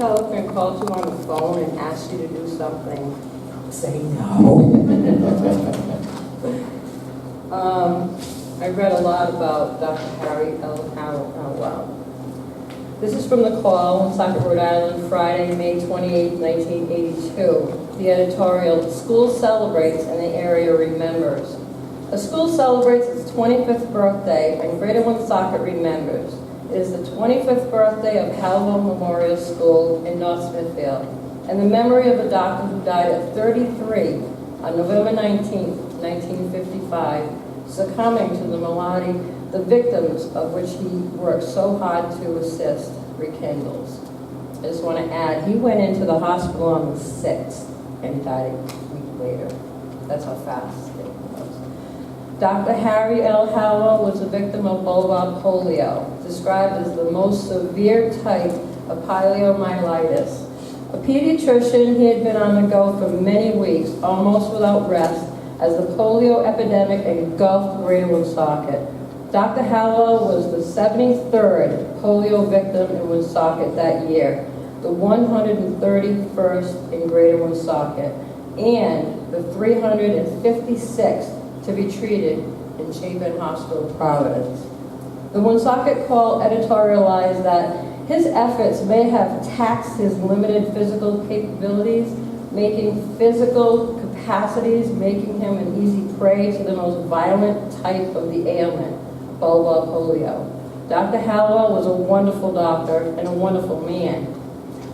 telephone called you on the phone and asked you to do something, Say no. I read a lot about Dr. Harry L. Halliwell. This is from the Call, Woonsocket, Rhode Island, Friday, May 28, 1982. The editorial, "The school celebrates and the area remembers." A school celebrates its 25th birthday and Greater Woonsocket remembers. It is the 25th birthday of Halliwell Memorial School in North Smithfield, and the memory of a doctor who died at 33 on November 19, 1955, succumbing to the malady, the victims of which he worked so hard to assist, rekindles. I just want to add, he went into the hospital on the 6th and died a week later. That's how fast it was. Dr. Harry L. Halliwell was a victim of bulbar polio, described as the most severe type of poliomyelitis. A pediatrician, he had been on the go for many weeks, almost without rest, as the polio epidemic engulfed Greater Woonsocket. Dr. Halliwell was the 73rd polio victim in Woonsocket that year, the 131st in Greater Woonsocket, and the 356th to be treated in Chapin Hospital, Providence. The Woonsocket Call editorialized that his efforts may have taxed his limited physical capabilities, making him an easy prey to the most violent type of the ailment, bulbar polio. Dr. Halliwell was a wonderful doctor and a wonderful man.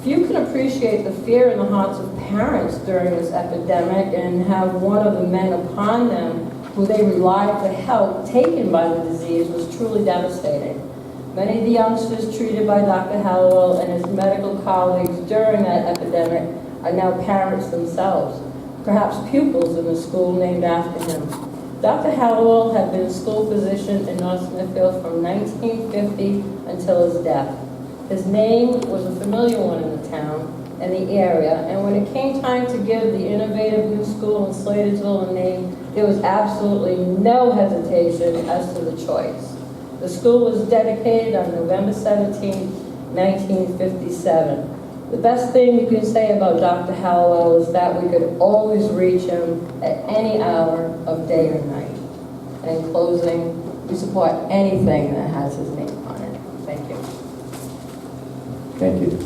Few can appreciate the fear in the hearts of parents during this epidemic, and have one of the men upon them who they relied for help taken by the disease was truly devastating. Many of the youngsters treated by Dr. Halliwell and his medical colleagues during that epidemic are now parents themselves, perhaps pupils in the school named after him. Dr. Halliwell had been a school physician in North Smithfield from 1950 until his death. His name was a familiar one in the town and the area, and when it came time to give the innovative new school in Slatersville a name, there was absolutely no hesitation as to the choice. The school was dedicated on November 17, 1957. The best thing you can say about Dr. Halliwell is that we could always reach him at any hour of day or night. And in closing, we support anything that has his name on it. Thank you. Thank you.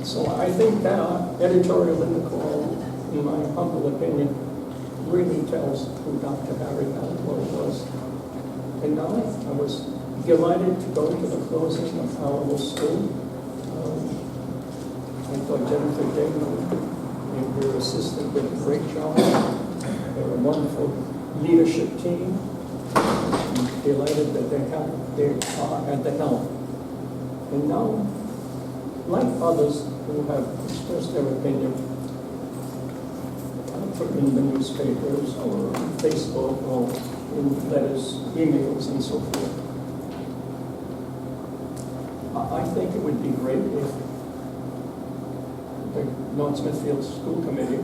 So I think that editorial in the Call, in my humble opinion, really tells who Dr. Harry Halliwell was. And I was delighted to go to the closing of Halliwell School. I thought Jennifer Dayman and her assistant did a great job. They're a wonderful leadership team. I'm delighted that they are at the helm. And now, like others who have expressed their opinion, put in the newspapers or on Facebook or in letters, emails, and so forth, I think it would be great if the North Smithfield School Committee,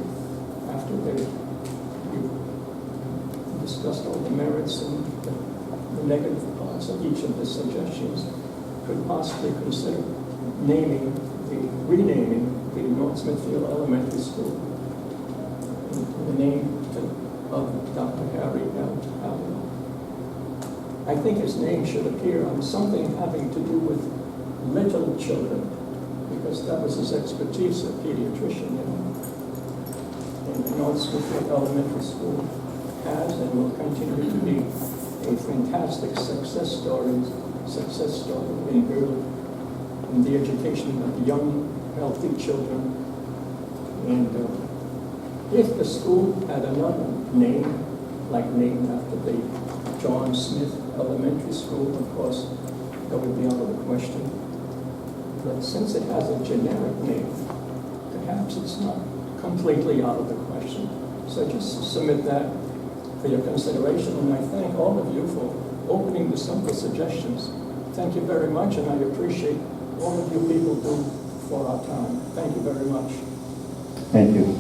after they discussed all the merits and the negative parts of each of the suggestions, could possibly consider renaming the North Smithfield Elementary School in the name of Dr. Harry L. Halliwell. I think his name should appear on something having to do with little children, because that was his expertise, a pediatrician, And the North Smithfield Elementary School has and will continue to be a fantastic success story in the education of young, healthy children. And if the school had another name, like named after the John Smith Elementary School, of course, that would be out of the question. But since it has a generic name, perhaps it's not completely out of the question. So I just submit that for your consideration, and I thank all of you for opening to some of the suggestions. Thank you very much, and I appreciate all of you people do for our town. Thank you very much. Thank you.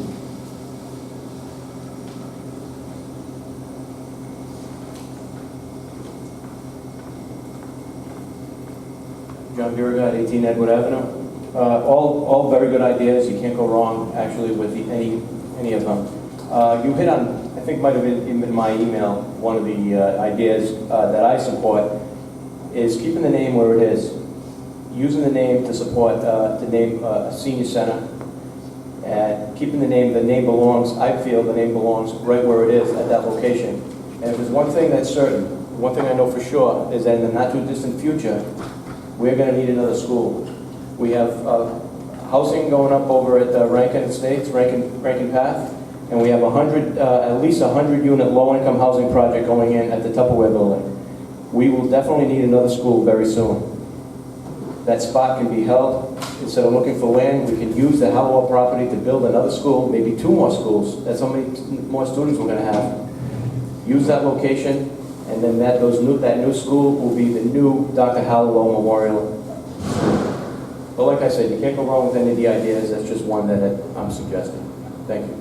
John Birga at 18 Edward Avenue. All very good ideas. You can't go wrong, actually, with any of them. You hit on, I think might have been in my email, one of the ideas that I support is keeping the name where it is, using the name to support the name a senior center, and keeping the name belongs, I feel the name belongs right where it is at that location. And if there's one thing that's certain, one thing I know for sure, is that in the not too distant future, we're going to need another school. We have housing going up over at Rankin Estates, Rankin Path, and we have at least 100 unit low-income housing project going in at the Tupperware building. We will definitely need another school very soon. That spot can be held. Instead of looking for land, we can use the Halliwell property to build another school, maybe 2 more schools. That's how many more students we're going to have. Use that location, and then that new school will be the new Dr. Halliwell Memorial. But like I said, you can't go wrong with any of the ideas. That's just one that I'm suggesting. Thank you.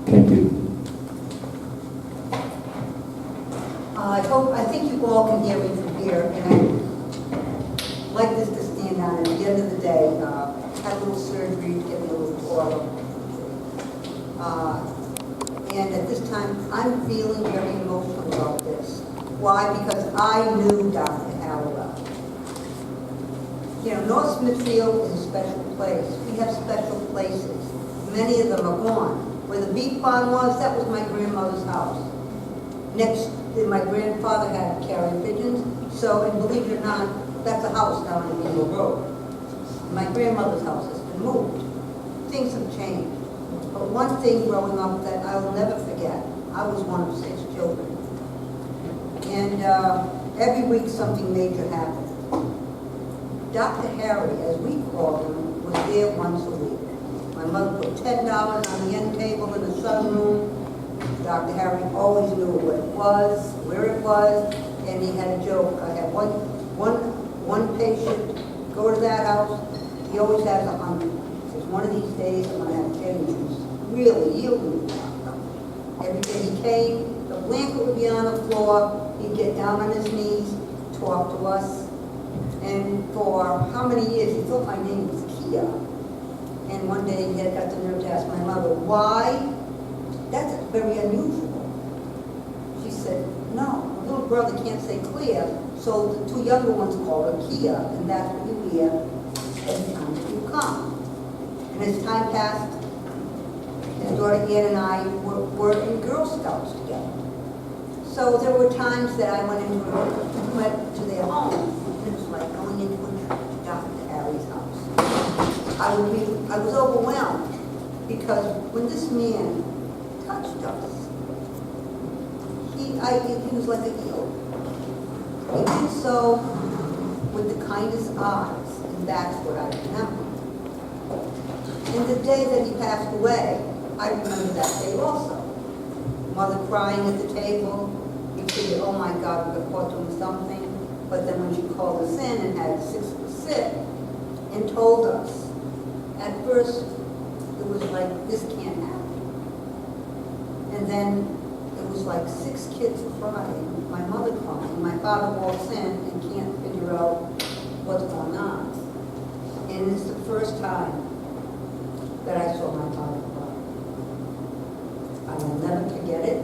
Thank you. I think you all can hear me from here, and I'd like this to stand on. At the end of the day, had a little surgery to get me a little taller. And at this time, I'm feeling very emotional about this. Why? Because I knew Dr. Halliwell. You know, North Smithfield is a special place. We have special places. Many of them are gone. Where the beef barn was, that was my grandmother's house. Next, my grandfather had carrier pigeons, so, and believe it or not, that's a house down in Beagle Road. My grandmother's house has been moved. Things have changed. But one thing growing up that I will never forget, I was one of 6 children. And every week something major happened. Dr. Harry, as we called him, was there once a week. My mother put $10 on the end table in the sunroom. Dr. Harry always knew what it was, where it was, and he had a joke. I had one patient go to that house. He always has 100. He says, one of these days I'm going to have change. He's really yielding. Every day he came, the blanket would be on the floor. He'd get down on his knees, talk to us. And for how many years, he thought my name was Kia. And one day he had got the nerve to ask my mother, why? That's very unusual. She said, no, my little brother can't say Clea, so the 2 younger ones call her Kia, and that's what you hear every time that you come. And as time passed, his daughter Ann and I were in Girl Scouts together. So there were times that I went to their home, and it was like going into Dr. Harry's house. I was overwhelmed, because when this man touched us, he was like a healer. He did so with the kindest eyes, and that's what I remember. And the day that he passed away, I remember that day also. Mother crying at the table. We figured, oh my God, we got caught doing something. But then when she called us in and had 6 of us sit and told us, at first it was like, this can't happen. And then it was like 6 kids crying, my mother crying. My father walks in and can't figure out what's going on. And it's the first time that I saw my father cry. I will never forget it.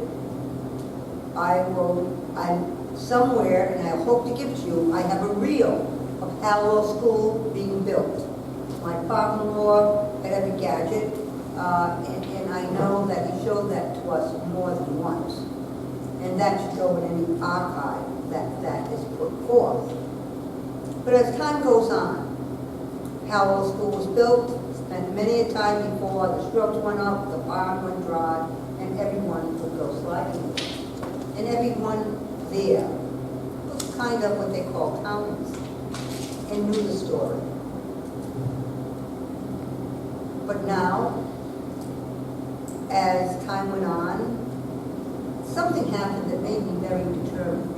I'm somewhere, and I hope to give it to you, I have a reel of Halliwell School being built. My father-in-law had every gadget, and I know that he showed that to us more than once. And that should go in any archive that is put forth. But as time goes on, Halliwell School was built, spent many a time before, the shrubs went up, the barn went dry, and everyone would go sliding. And everyone there was kind of what they call townies and knew the story. But now, as time went on, something happened that made me very determined.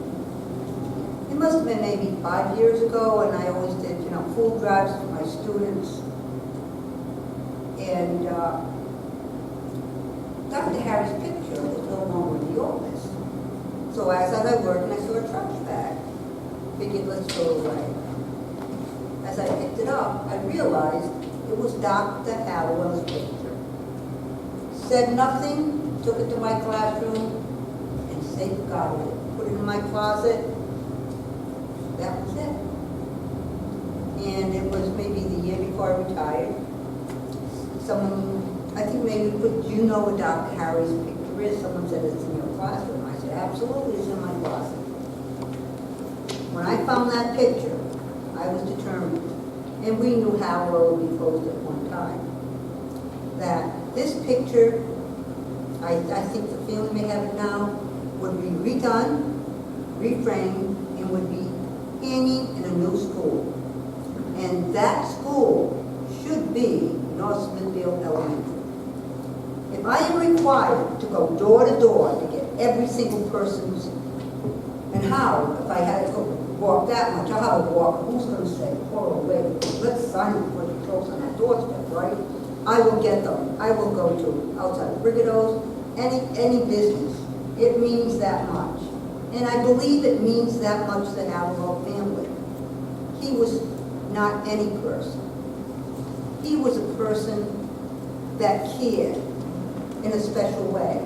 It must have been maybe 5 years ago, and I always did, food drives for my students. And Dr. Harry's picture was no longer in the office. So as I worked, and I saw a trash bag, figured, let's throw it away. up, I realized it was Dr. Halliwell's picture. Said nothing, took it to my classroom, and safeguarded it. Put it in my closet. That was it. And it was maybe the year before I retired. Someone, I think maybe put, do you know what Dr. Harry's picture is? Someone said it's in your classroom. I said, absolutely, it's in my closet. When I found that picture, I was determined, and we knew Halliwell would be closed at one time, that this picture, I think the family may have it now, would be redone, reframed, and would be hanging in a new school. And that school should be North Smithfield Elementary. If I am required to go door to door to get every single person's, and how, if I had to go walk that much, I'll have a walk, who's going to say, poor old lady, let's sign it before she throws on that doorstep, right? I will get them. I will go to outside Brigado's, any business. It means that much. And I believe it means that much to the Halliwell family. He was not any person. He was a person that cared in a special way.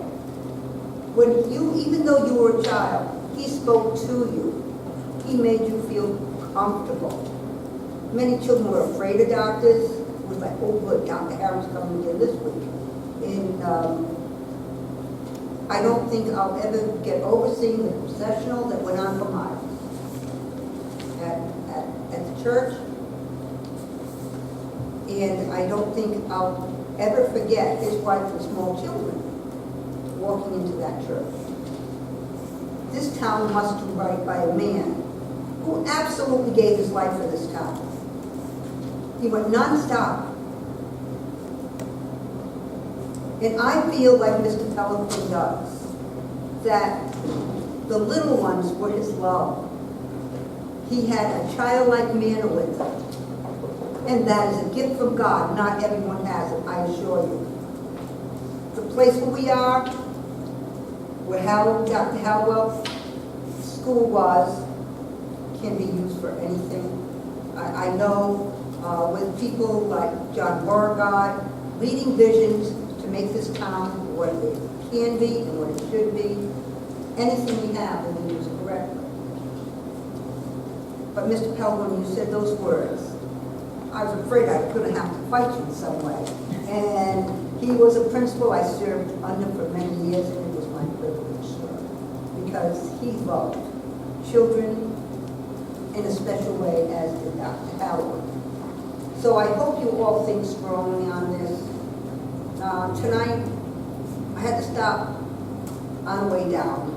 When you, even though you were a child, he spoke to you. He made you feel comfortable. Many children were afraid of doctors. It was like, oh good, Dr. Harry's coming again this week. And I don't think I'll ever get over seeing the processional that went on for miles at the church. And I don't think I'll ever forget his wife and small children walking into that church. This town must do right by a man who absolutely gave his life for this town. He went non-stop. And I feel like Mr. Pelican does, that the little ones were his love. He had a childlike manner with them. And that is a gift from God. Not everyone has it, I assure you. The place where we are, where Dr. Halliwell School was, can be used for anything. I know with people like John Beauregard, leading visions to make this town what it can be and what it should be, anything we have will be used correctly. But Mr. Pelgrim, you said those words. I was afraid I was going to have to fight you in some way. And he was a principal I served under for many years, and it was my privilege, sir, because he loved children in a special way, as did Dr. Halliwell. So I hope you all think strongly on this. Tonight, I had to stop on the way down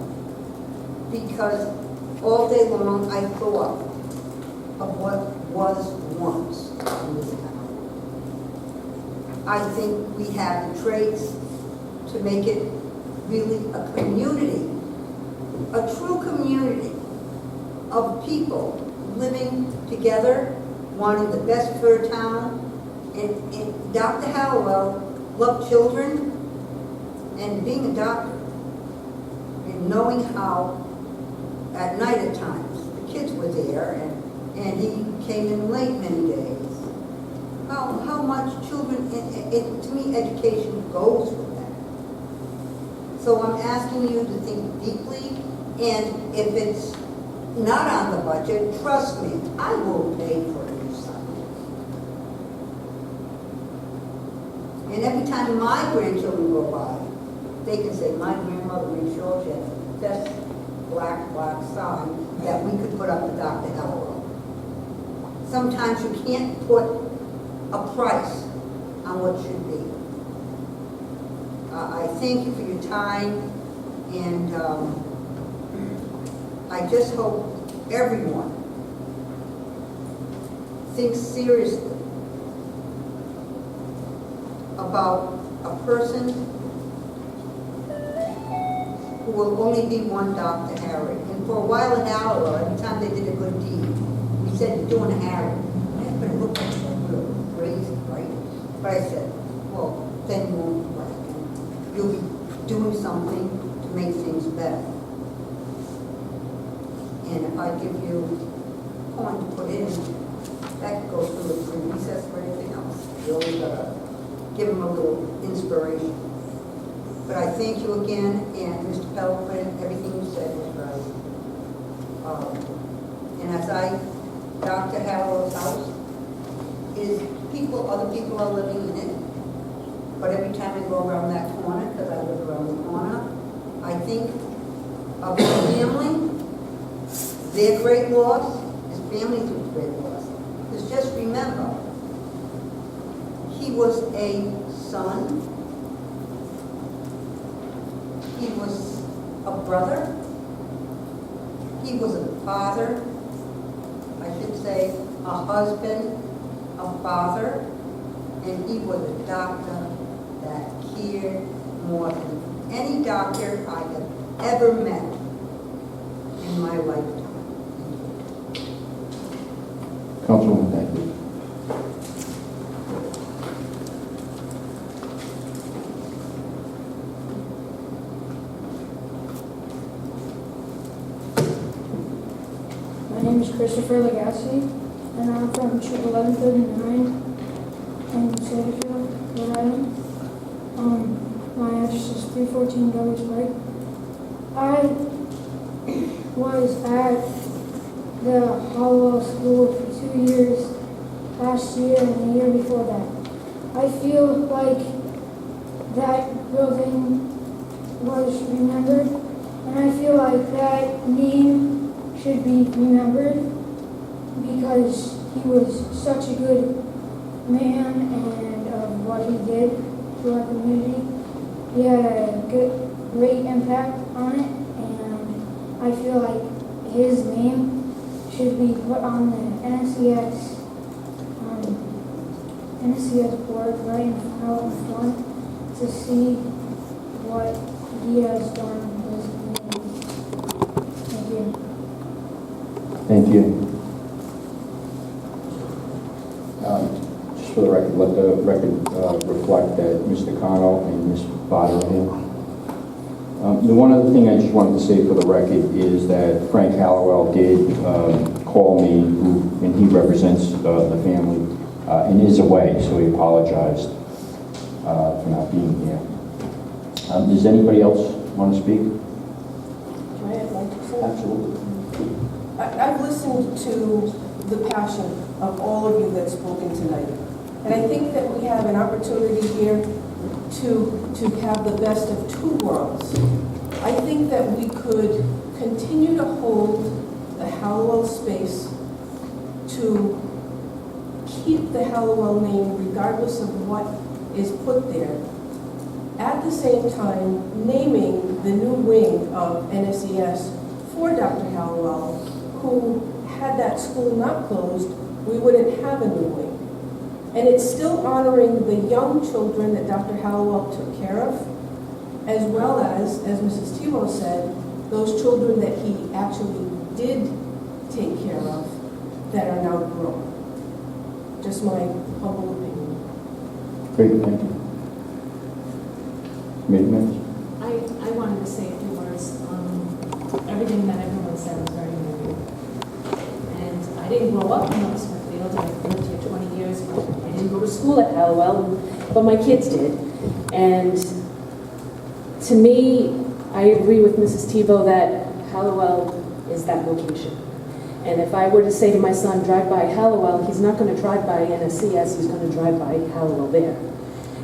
because all day long I thought of what was once in this town. I think we have the traits to make it really a community, a true community of people living together, wanting the best for a town. And Dr. Halliwell loved children, and being a doctor and knowing how at night at times the kids were there, and he came in late many days. How much children, to me, education goes with that. So I'm asking you to think deeply, and if it's not on the budget, trust me, I will pay for a new sign. And every time my grandchildren go by, they can say, my grandmother made sure she had the best black sign that we could put up to Dr. Halliwell. Sometimes you can't put a price on what should be. I thank you for your time, and I just hope everyone thinks seriously about a person who will only be one Dr. Harry. And for a while at Halliwell, every time they did a good deed, we said, you're doing a Harry. And everybody looked at me real crazy, right? But I said, well, then you won't be right. You'll be doing something to make things better. And if I give you a coin to put in, That goes through the free recess or anything else. You always gotta give them a little inspiration. But I thank you again, and Mr. Pellegrin, everything you said was right. And as Dr. Halliwell's house is other people are living in it. But every time I go around that corner, because I live around the corner, I think of his family, their great loss, his family's great loss. Because just remember, he was a son, he was a brother, he was a father, I should say a husband, a father, and he was a doctor that cared more than any doctor I have ever met in my lifetime. Councilwoman, thank you. My name is Christopher Legassi, and I'm from Troop 1139 in Smithfield, Rhode Island. My address is 314 Douglas Pike. I was at the Halliwell School for 2 years, last year and the year before that. I feel like that building was remembered, and I feel like that name should be remembered because he was such a good man and what he did to our community. He had a great impact on it, and I feel like his name should be put on the NSCS board right out in front to see what he has done for his community. Thank you. Thank you. Just for the record, let the record reflect that Mr. Connell and Ms. Potter are here. The one other thing I just wanted to say for the record is that Frank Halliwell did call me, and he represents the family, and is away, so he apologized for not being here. Does anybody else want to speak? I'd like to say. Absolutely. I've listened to the passion of all of you that's spoken tonight. And I think that we have an opportunity here to have the best of two worlds. I think that we could continue to hold the Halliwell space to keep the Halliwell name regardless of what is put there. At the same time, naming the new wing of NSES for Dr. Halliwell, who, had that school not closed, we wouldn't have a new wing. And it's still honoring the young children that Dr. Halliwell took care of, as well as Mrs. Tebow said, those children that he actually did take care of that are now grown. Just my humble opinion. Great, thank you. Committee I wanted to say a few words. Everything that everyone said was very moving. And I didn't grow up in North Smithfield. I lived here 20 years, but I didn't go to school at Halliwell, but my kids did. And to me, I agree with Mrs. Tebow that Halliwell is that location. And if I were to say to my son, drive by Halliwell, he's not going to drive by NSCS, he's going to drive by Halliwell there.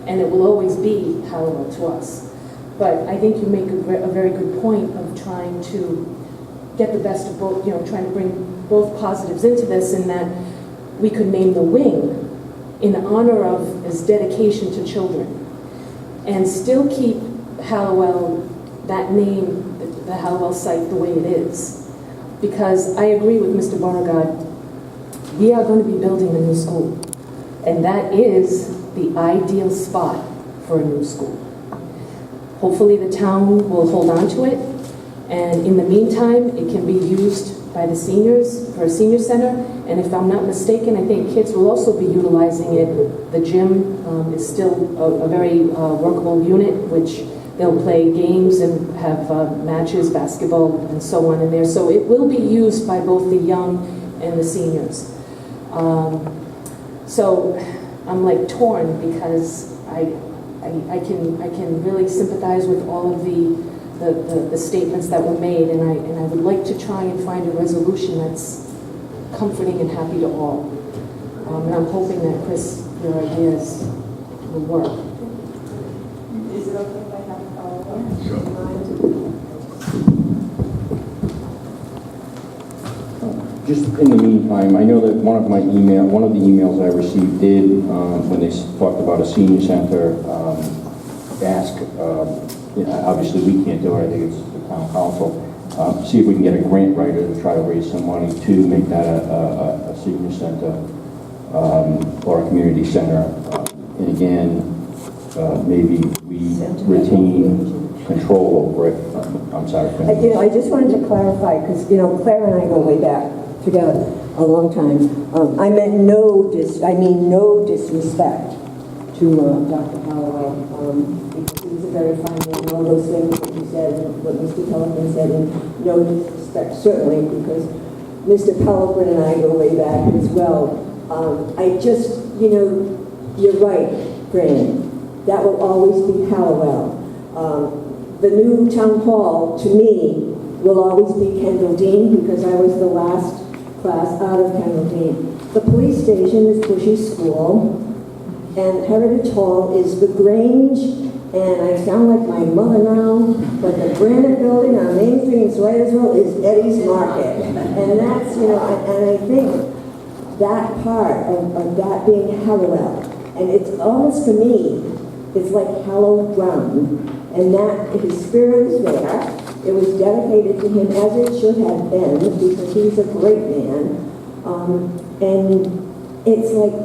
And it will always be Halliwell to us. But I think you make a very good point of trying to get the best of both, trying to bring both positives into this, in that we could name the wing in honor of his dedication to children and still keep Halliwell, that name, the Halliwell site, the way it is. Because I agree with Mr. Beauregard, we are going to be building a new school. And that is the ideal spot for a new school. Hopefully the town will hold on to it, and in the meantime, it can be used by the seniors for a senior center, and if I'm not mistaken, I think kids will also be utilizing it. The gym is still a very workable unit, which they'll play games and have matches, basketball, and so on in there. So it will be used by both the young and the seniors. So I'm like torn because I can really sympathize with all of the statements that were made, and I would like to try and find a resolution that's comforting and happy to all. And I'm hoping that, Chris, your ideas will work. Is it okay if I have a follow-up? Sure. Just in the meantime, I know that one of the emails I received did, when they talked about a senior center, ask, obviously we can't do it, I think it's the town council, see if we can get a grant writer to try to raise some money to make that a senior center, or a community center. And again, maybe we retain control over it. I'm sorry. I just wanted to clarify, because, Claire and I go way back together a long time. I meant no disrespect to Dr. Halliwell, because he was a very fine man, all those things that you said, and what Mr. Pellegrin said, and no disrespect, certainly, because Mr. Pellegrin and I go way back as well. I just, you're right, Fran, that will always be Halliwell. The new town hall, to me, will always be Kendall Dean, because I was the last class out of Kendall Dean. The police station is Bushy School, and Heritage Hall is the Grange, and I sound like my mother now, but the Granite Building on Main Street in Swedesville is Eddie's Market. And that's, and I think that part of that being Halliwell, and it's almost, for me, it's like hallowed ground. And that his spirit is there. It was dedicated to him as it should have been, because he's a great man. And it's like